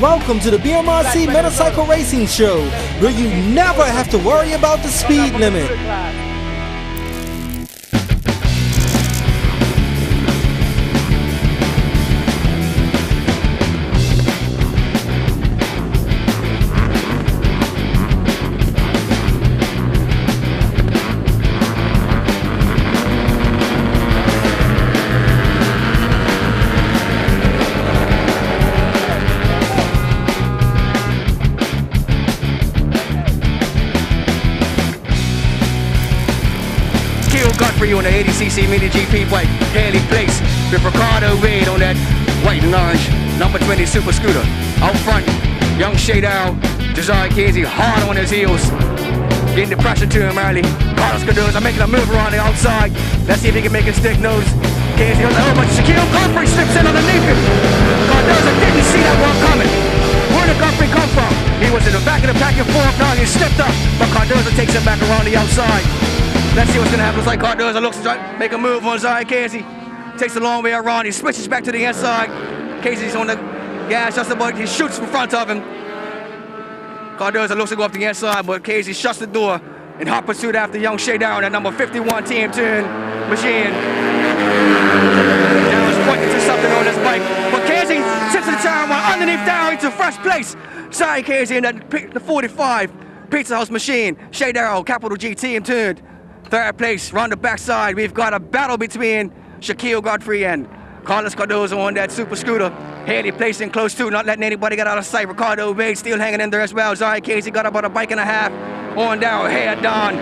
Welcome to the BMRC Motorcycle Racing Show, where you never have to worry about the speed limit. Godfrey on the 80cc Mini GP bike, Haley Place, with Ricardo Wade on that white and orange number 20 super scooter. Out front, young Shade Arrow, Josiah Casey hard on his heels, getting the pressure to him early. Carlos Cardoza making a move around the outside. Let's see if he can make a stick nose. Casey on the oh, but Shaquille Godfrey slips in underneath him. Cardoza didn't see that one coming. Where did Godfrey come from? He was in the back of the pack and forth, now he slipped up, but Cardoza takes him back around the outside. Let's see what's going to happen. Looks like Cardoza looks to make a move on Zaya Casey. Takes a long way around. He switches back to the inside. Casey's on the gas just about. He shoots in front of him. Cardoza looks to go up the inside, but Casey shuts the door in hot pursuit after young Shea Down at number 51 team turn machine. Down's pointing to something on his bike, but Casey sits in the turn one underneath down into first place. Zaya Casey in the 45 Pizza House machine. Shea Down, capital G team turned. Third place, round the backside, we've got a battle between Shaquille Godfrey and Carlos Cardoza on that super scooter. Haley placing close to, not letting anybody get out of sight. Ricardo Wade still hanging in there as well. Zaya Casey got about a bike and a half on down, head down,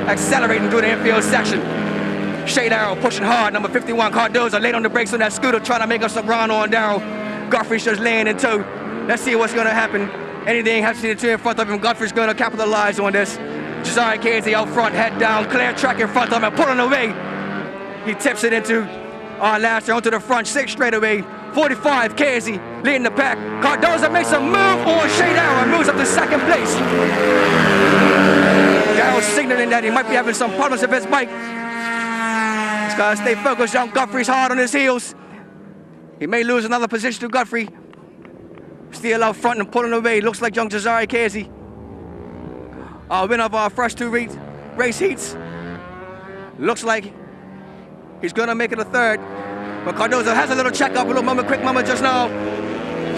accelerating through the infield section. Shade Arrow pushing hard, number 51 Cardoza late on the brakes on that scooter, trying to make up some ground on down. Godfrey's just laying in tow. Let's see what's gonna happen. Anything happens to the two in front of him, Godfrey's gonna capitalize on this. Josiah Casey out front, head down, clear track in front of him, and pulling away. He tips it into our last year onto the front six straightaway. 45 Casey leading the pack. Cardoza makes a move on Shade Arrow and moves up to second place. Darrell's signaling that he might be having some problems with his bike. He's got to stay focused. Young Godfrey's hard on his heels. He may lose another position to Godfrey. Still out front and pulling away. Looks like young Josiah Casey. Our winner of our first two race heats. Looks like he's gonna make it a third. But Cardoza has a little checkup, a little moment, quick moment just now.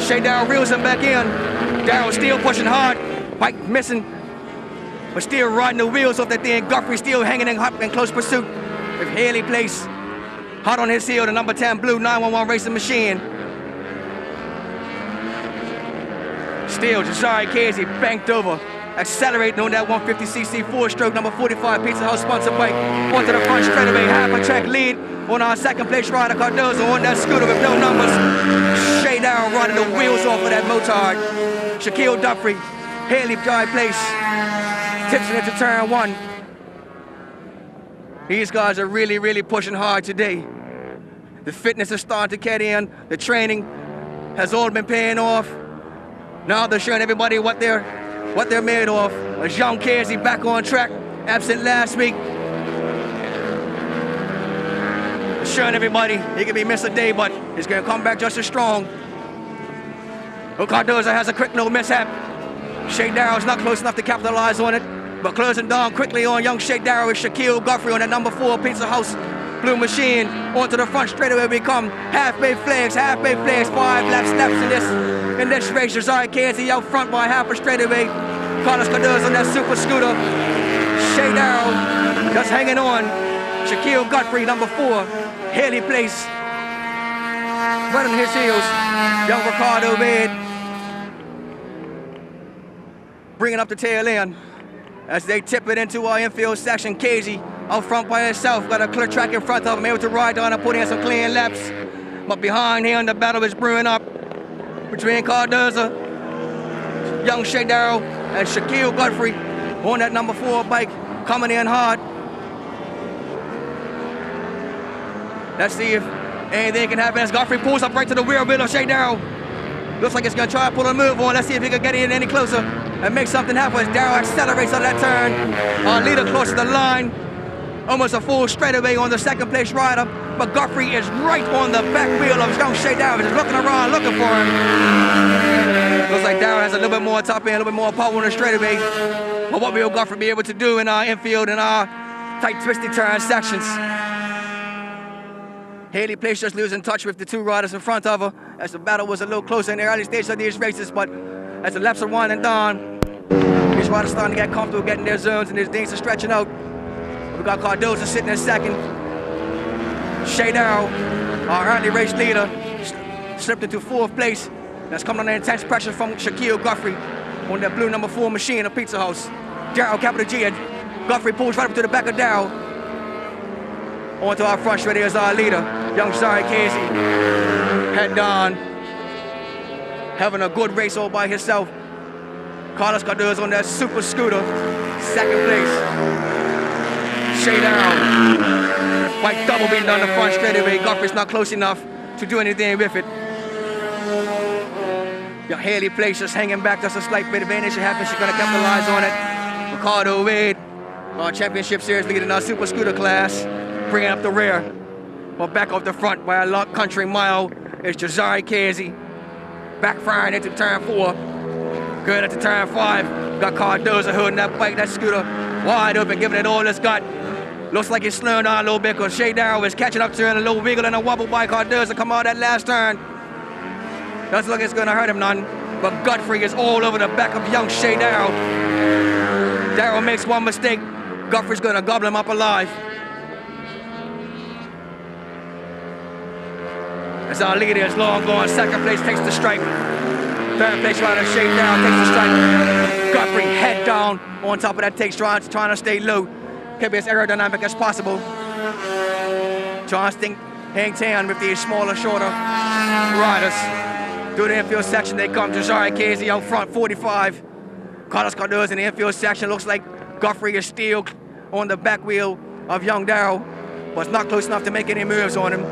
Shea Darrell reels him back in. Darrell still pushing hard, bike missing, but still riding the wheels off that thing. Godfrey still hanging in hot and close pursuit with Haley Place hot on his heel, the number 10 blue 911 racing machine. Still Josiah Casey banked over, accelerating on that 150cc 4-stroke number 45 Pizza House sponsored bike onto the front straightaway. Half a track lead on our second place rider Cardoza on that scooter with no numbers. Shea Down running the wheels off of that motard. Shaquille Godfrey, Haley Drive Place, tips it into turn one. These guys are really, really pushing hard today. The fitness is starting to get in. The training has all been paying off. Now they're showing everybody what they're made of. As young Casey back on track, absent last week. Showing everybody he can be missed a day, but he's gonna come back just as strong. Cardoza has a quick little mishap. Shea Darrell's not close enough to capitalize on it, but closing down quickly on young Shea Darrell with Shaquille Godfrey on that number 4 Pizza House blue machine. Onto the front straightaway we come. Half-bay flags, 5 lap steps in this race. Josiah Casey out front by half a straightaway. Carlos Cardoza on that super scooter. Shea Darrell just hanging on. Shaquille Godfrey, number 4, Haley Place. Right on his heels, young Ricardo Wade. Bringing up the tail end as they tip it into our infield section. Casey out front by himself, got a clear track in front of him, able to ride down and put in some clean laps. But behind him, the battle is brewing up between Cardoza, young Shea Darrell, and Shaquille Godfrey on that number 4 bike, coming in hard. Let's see if anything can happen as Godfrey pulls up right to the rear wheel of Shea Darrell. Looks like he's gonna try to pull a move on. Let's see if he can get in any closer and make something happen as Darrell accelerates on that turn. Our leader close to the line. Almost a full straightaway on the second place rider, but Godfrey is right on the back wheel of young Shea Darrell, just looking around, looking for him. Looks a little bit more top end, a little bit more power on the straightaway. But what will Guthrie be able to do in our infield and our tight, twisty turn sections? Haley Place just losing touch with the two riders in front of her as the battle was a little closer in the early stages of these races, but as the laps are winding down, these riders starting to get comfortable getting their zones and these things are stretching out. We got Cardoza sitting in second. Shay Darrow, our early race leader, slipped into fourth place. That's coming under intense pressure from Shaquille Guthrie on that blue number 4 machine at Pizza House. Darrow, capital G, and Guthrie pulls right up to the back of Darrow. Onto our front straight is our leader, young Zari Casey. Head down, having a good race all by himself. Carlos Cardoza on that super scooter, second place. Shay Darrow, white double beating down the front straightaway. Guthrie's not close enough to do anything with it. Your Haley Place just hanging back, just a slight bit of advantage. It happens, she's gonna capitalize on it. Ricardo Wade, our championship series leader in our super scooter class, bringing up the rear. But back off the front by a country mile is Jazari Casey. Backfiring into turn 4. Good into turn 5. Got Cardoza holding that bike, that scooter wide open, giving it all it's got. Looks like it's slowing down a little bit because Shay Darrow is catching up to her in a little wiggle and a wobble by Cardoza come out that last turn. Doesn't look like it's going to hurt him none, but Guthrie is all over the back of young Shay Darrow. Darrow makes one mistake, Guthrie's going to gobble him up alive. As our leader is long gone, second place takes the stripe. Third place rider Shay Darrow takes the stripe. Guthrie head down on top of that takes, trying to stay low. Keep as aerodynamic as possible. Trying to hang tan with these smaller, shorter riders. Through the infield section they come. Jazari Casey out front, 45. Carlos Cardoza in the infield section. Looks like Guthrie is still on the back wheel of young Darrow, but it's not close enough to make any moves on him.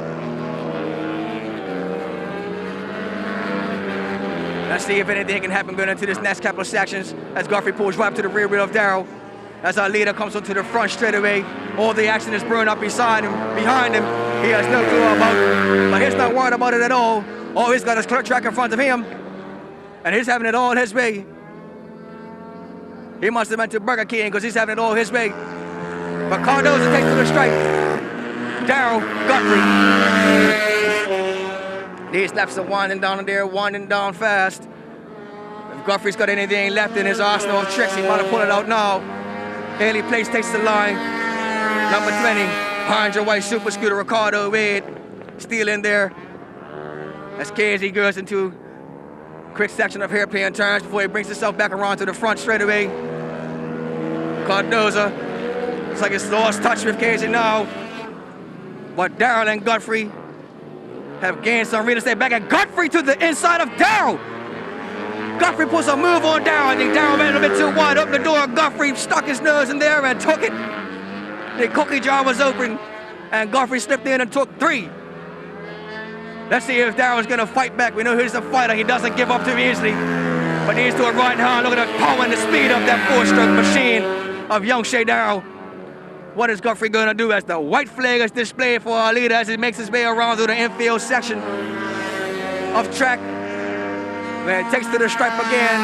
Let's see if anything can happen going into this next couple of sections as Guthrie pulls right up to the rear wheel of Darrow. As our leader comes onto the front straightaway, all the action is brewing up beside him, behind him. He has no clue about it, but he's not worried about it at all. All he's got is clear track in front of him, and he's having it all his way. He must have meant to Burger King because he's having it all his way. But Cardoza takes to the stripe. Darrow, Guthrie. These laps are winding down and they're winding down fast. If Guthrie's got anything left in his arsenal of tricks, he might have pulled it out now. Haley Place takes the line. Number 20, behind your white super scooter, Ricardo Wade, still in there. As Casey goes into a quick section of hairpin turns before he brings himself back around to the front straightaway. Cardoza, looks like it's lost touch with Casey now. But Darrow and Guthrie have gained some real estate back, and Guthrie to the inside of Darrow. Guthrie puts a move on Darrow. I think Darrow ran a little bit too wide. Opened the door. Guthrie stuck his nose in there and took it. The cookie jar was open, and Guthrie slipped in and took 3. Let's see if Darrow's going to fight back. We know he's a fighter. He doesn't give up too easily. But he's to a right hand. Look at the power and the speed of that 4-stroke machine of young Shay Darrow. What is Guthrie going to do as the white flag is displayed for our leader as he makes his way around through the infield section of track? Man, takes to the stripe again.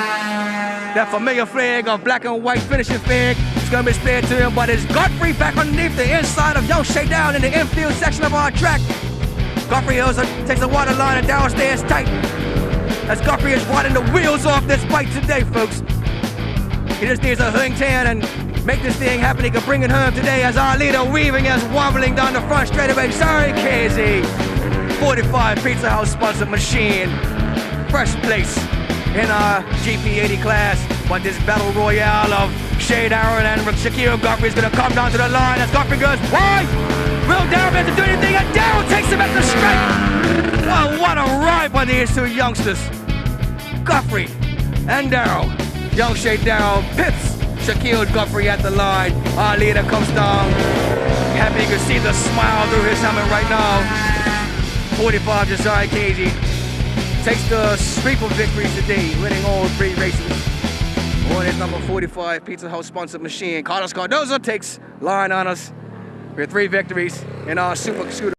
That familiar flag of black and white finishing flag is going to be displayed to him, but it's Guthrie back underneath the inside of young Shay Darrow in the infield section of our track. Guthrie also takes the water line and Darrow stays tight. As Guthrie is riding the wheels off this bike today, folks. He just needs a hang tan and make this thing happen. He can bring it home today as our leader weaving as wobbling down the front straightaway. Sorry, Casey. 45 Pizza House sponsored machine. First place in our GP80 class. But this battle royale of Shay Darrow and Shaquille Guthrie is going to come down to the line as Guthrie goes wide. Will Darrow have to do anything? And Darrow takes him at the stripe. Well, what a ride by these two youngsters. Guthrie and Darrow. Young Shay Darrow pits Shaquille Guthrie at the line. Our leader comes down. Happy you can see the smile through his helmet right now. 45 Jazari Casey takes the sweep of victories today, winning all 3 races on his number 45 Pizza House sponsored machine. Carlos Cardoza takes line on us with 3 victories in our super scooter.